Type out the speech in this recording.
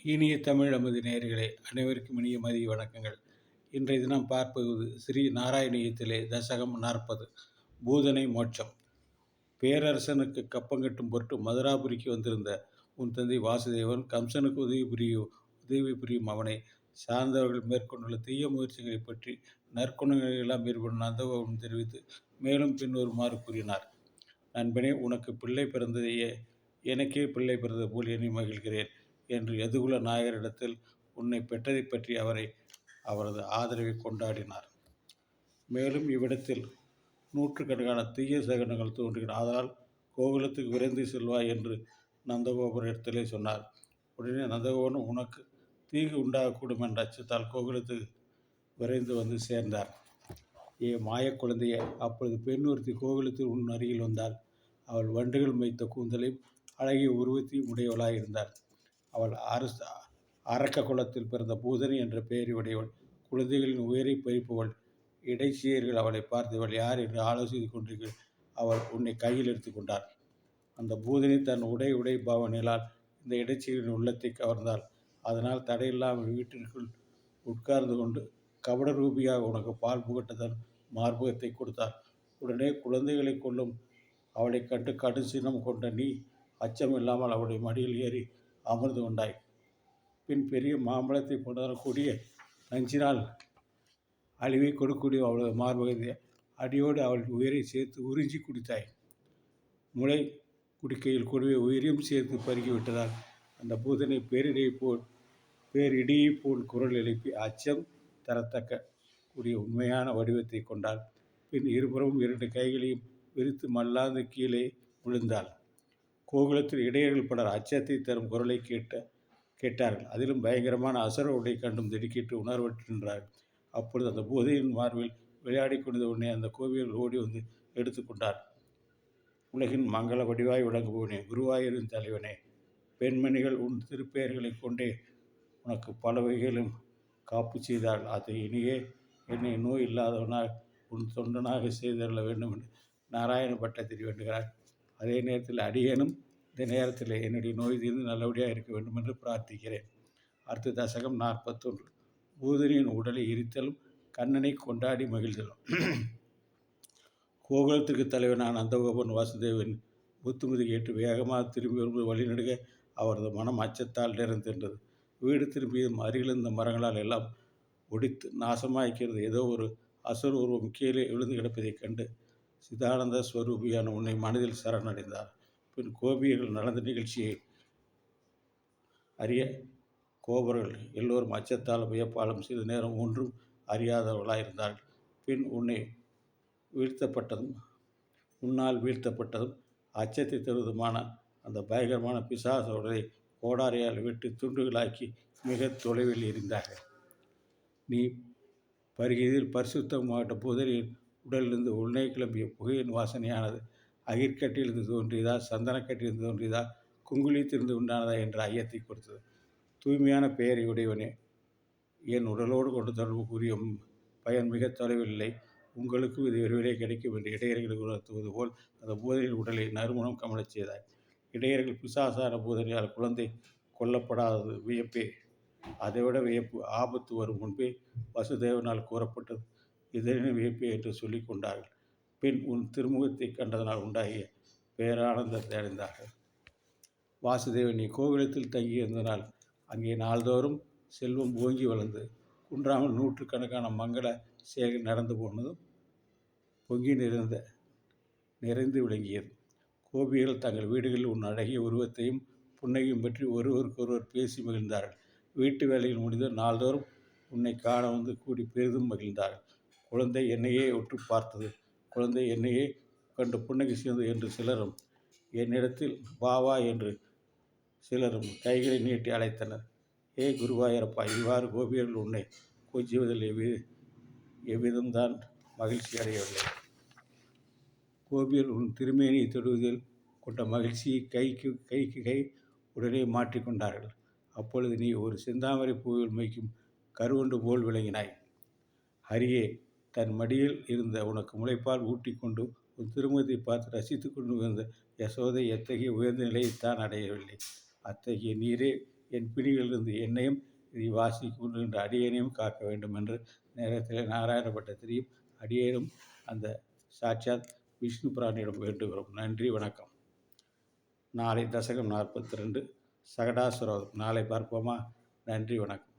இனிய தமிழ் அமுது நேயர்களே, அனைவருக்கும் இனிய மதிய வணக்கங்கள். இன்றைய தினம் பார்ப்பது ஸ்ரீ நாராயணியத்திலே தசகம் 40 பூதனை மோட்சம். பேரரசனுக்கு கப்பங்கட்டும் பொருட்டு மதுராபுரிக்கு வந்திருந்த உன் தந்தை வாசுதேவன் கம்சனுக்கு உதவி புரியும் அவனை சார்ந்தவர்கள் மேற்கொண்டுள்ள தீய முயற்சிகளை பற்றி நற்குணங்களை எல்லாம் மேற்கொண்டு நந்தகோபன் தெரிவித்து மேலும் பின்வருமாறு கூறினார். நண்பனே, உனக்கு பிள்ளை பிறந்ததையே எனக்கே பிள்ளை பிறந்தது போல் எண்ணி மகிழ்கிறேன் என்று யதுகுல நாயகரிடத்தில் உன்னை பெற்றதை பற்றி அவரது ஆதரவை கொண்டாடினார். மேலும் இவ்விடத்தில் நூற்றுக்கணக்கான தீய சகனங்கள் தோன்றுகின்றன. ஆதலால் கோகுலத்துக்கு விரைந்து செல்வாய் என்று நந்தகோபுரத்திலே சொன்னார். உடனே நந்தகோபன் உனக்கு தீங்கு உண்டாகக்கூடும் என்ற அச்சத்தால் கோகுலத்துக்கு விரைந்து வந்து சேர்ந்தார். மாயக் குழந்தையே, அப்பொழுது பெண் ஒருத்தி கோகுலத்தில் உன் அருகில் வந்தாள். அவள் வண்டுகள் மேய்த்த கூந்தலையும் அழகிய உருவத்தையும் உடையவளாய் இருந்தாள். அவள் அரக்க குலத்தில் பிறந்த பூதனி என்ற பெயரையுடையவள். குழந்தைகளின் உயிரை பறிப்பவள். இடைச்சியர்கள் அவளை பார்த்தவள் யார் என்று ஆலோசித்துக் கொண்டிருக்க அவள் உன்னை கையில் எடுத்து கொண்டாள். அந்த பூதனி தன் உடை பாவனைகளால் இந்த இடைச்சியர்களின் உள்ளத்தை கவர்ந்தாள். அதனால் தடையில்லாமல் வீட்டிற்குள் உட்கார்ந்து கொண்டு கபட ரூபியாக உனக்கு பால் புகட்ட தன் மார்பகத்தை கொடுத்தாள். உடனே குழந்தைகளை கொள்ளும் அவளை கண்டு கடுஞ்சினம் கொண்ட நீ அச்சம் இல்லாமல் அவளுடைய மடியில் ஏறி அமர்ந்து கொண்டாய். பின் பெரிய மாம்பழத்தை போன்றதான கூடிய நஞ்சினால் அழிவை கொடுக்கூடிய அவளது மார்பகத்தை அடியோடு அவள் உயிரை சேர்த்து உறிஞ்சி குடித்தாய். முளை குடிக்கையில் கூடவே உயிரையும் சேர்த்து பருகிவிட்டதால் அந்த பூதனை பேரிடியை போல் குரல் எழுப்பி அச்சம் தரத்தக்க கூடிய உண்மையான வடிவத்தை கொண்டாள். பின் இருபுறமும் 2 கைகளையும் விரித்து மல்லாந்து கீழே விழுந்தாள். கோகுலத்தில் இடையர்கள் பலர் அச்சத்தை தரும் குரலை கேட்டார்கள். அதிலும் பயங்கரமான அசுர உடை கண்டும் திடுக்கிட்டு உணர்வற்று நின்றார்கள். அப்பொழுது அந்த பூதையின் மார்பில் விளையாடி கொண்ட உடனே அந்த கோவியர்கள் ஓடி வந்து எடுத்துக்கொண்டார். உலகின் மங்கள வடிவாய் விளங்குபவனே, குருவாயூரின் தலைவனே, பெண்மணிகள் உன் திருப்பெயர்களை கொண்டே உனக்கு பல வகைகளும் காப்பு செய்தால் அதை இனியே என்னை நோய் இல்லாதவனாக உன் தொண்டனாக செய்தரல வேண்டும் என்று நாராயண பட்டத்திரி வேண்டுகிறார். அதே நேரத்தில் அடியேனும் இந்த நேரத்தில் என்னுடைய நோய் தீர்ந்து நல்லபடியாக இருக்க வேண்டும் என்று பிரார்த்திக்கிறேன். அடுத்த தசகம் 41 பூதனியின் உடலை எரித்தலும் கண்ணனை கொண்டாடி மகிழ்தலும். கோகுலத்திற்கு தலைவனான நந்தகோபன் வாசுதேவன் புத்துமதி கேட்டு வேகமாக திரும்பி வரும்போது வழிநடுக அவரது மனம் அச்சத்தால் நிறைந்திருந்தது. வீடு திரும்பியதும் அருகிலிருந்த மரங்களால் எல்லாம் ஒடித்து நாசமாக்கிறது ஏதோ ஒரு அசுர உருவம் கீழே விழுந்து கிடப்பதைக் கண்டு சிதானந்த ஸ்வரூபியான உன்னை மனதில் சரணடைந்தார். பின் கோபியர்கள் நடந்த நிகழ்ச்சியை அறிய கோபர்கள் எல்லோரும் அச்சத்தாலும் வியப்பாலும் சிறிது நேரம் ஒன்றும் அறியாதவர்களாயிருந்தார்கள். பின் உன்னால் வீழ்த்தப்பட்டதும் அச்சத்தை தருவதுமான அந்த பயங்கரமான பிசாச உடலை கோடாரியால் வெட்டி துண்டுகளாக்கி மிக தொலைவில் எறிந்தார்கள். நீ பருகியதில் பரிசுத்தமாகட்ட புதரின் உடலிலிருந்து உடனே கிளம்பிய புகையின் வாசனையானது அகிர்கட்டிலிருந்து தோன்றியதா, சந்தனக்கட்டிலிருந்து தோன்றியதா, குங்குலியத்திலிருந்து உண்டானதா என்ற ஐயத்தை கொடுத்தது. தூய்மையான பெயரை உடையவனே, என் உடலோடு கொண்டு தொடர்பு கூறிய பயன் மிக தொலைவில் இல்லை. உங்களுக்கும் இது விரைவிலே கிடைக்கும் என்று இடையர்களுக்கு உணர்த்துவது போல் அந்த பூதனின் உடலை நறுமணம் கமலச் செய்தாய். இடையர்கள் பிசாசான பூதனியால் குழந்தை கொல்லப்படாதது வியப்பே. அதைவிட வியப்பு ஆபத்து வரும் முன்பே வசுதேவனால் கூறப்பட்டது இதனின் வியப்பே என்று சொல்லி கொண்டார்கள். பின் உன் திருமுகத்தை கண்டதனால் உண்டாகிய பேரானந்தத்தை அடைந்தார்கள். வாசுதேவன் நீ கோவிலத்தில் தங்கியிருந்தனால் அங்கே நாள்தோறும் செல்வம் ஓங்கி வளர்ந்து குன்றாமல் நூற்றுக்கணக்கான மங்கள செயல்கள் நடந்து போனதும் பொங்கி நிறைந்து விளங்கியது. கோபியர்கள் தங்கள் வீடுகளில் உன் அழகிய உருவத்தையும் புன்னகையும் பற்றி ஒருவருக்கொருவர் பேசி மகிழ்ந்தார்கள். வீட்டு வேலைகள் முடிந்து நாள்தோறும் உன்னை காண வந்து கூடி பெரிதும் மகிழ்ந்தார்கள். குழந்தை என்னையே உற்று பார்த்தது, குழந்தை என்னையே கண்டு புன்னகை செய்தது என்று சிலரும், என்னிடத்தில் வா என்று சிலரும் கைகளை நீட்டி அழைத்தனர். குருவாயூரப்பா, இவ்வாறு கோபியர்கள் உன்னை கொஞ்சுவதில் எவ்விதம்தான் மகிழ்ச்சி அடையவில்லை. கோபியர்கள் உன் திருமேனியை தொடுவதில் கொண்ட மகிழ்ச்சியை கைக்கு கை உடனே மாற்றிக்கொண்டார்கள். அப்பொழுது நீ ஒரு செந்தாமரை பூவில் மேய்க்கும் கருவண்டு போல் விளங்கினாய். ஹரியே, தன் மடியில் இருந்த உனக்கு முளைப்பால் ஊட்டி கொண்டு உன் திருமுகத்தை பார்த்து ரசித்து கொண்டு வந்த யசோதை எத்தகைய உயர்ந்த நிலையைத்தான் அடையவில்லை. அத்தகைய நீரே என் பிணிகளிலிருந்து என்னையும் இதை வாசிக்கின்ற அடியேனையும் காக்க வேண்டும் என்று நேரத்தில் நாராயண பட்டத்திரியும் அடியேனும் அந்த சாட்சாத் விஷ்ணு பிராணியிடம் வேண்டுகிறோம். நன்றி, வணக்கம். நாளை தசகம் 42 சகடாசுரம். நாளை பார்ப்போமா? நன்றி, வணக்கம்.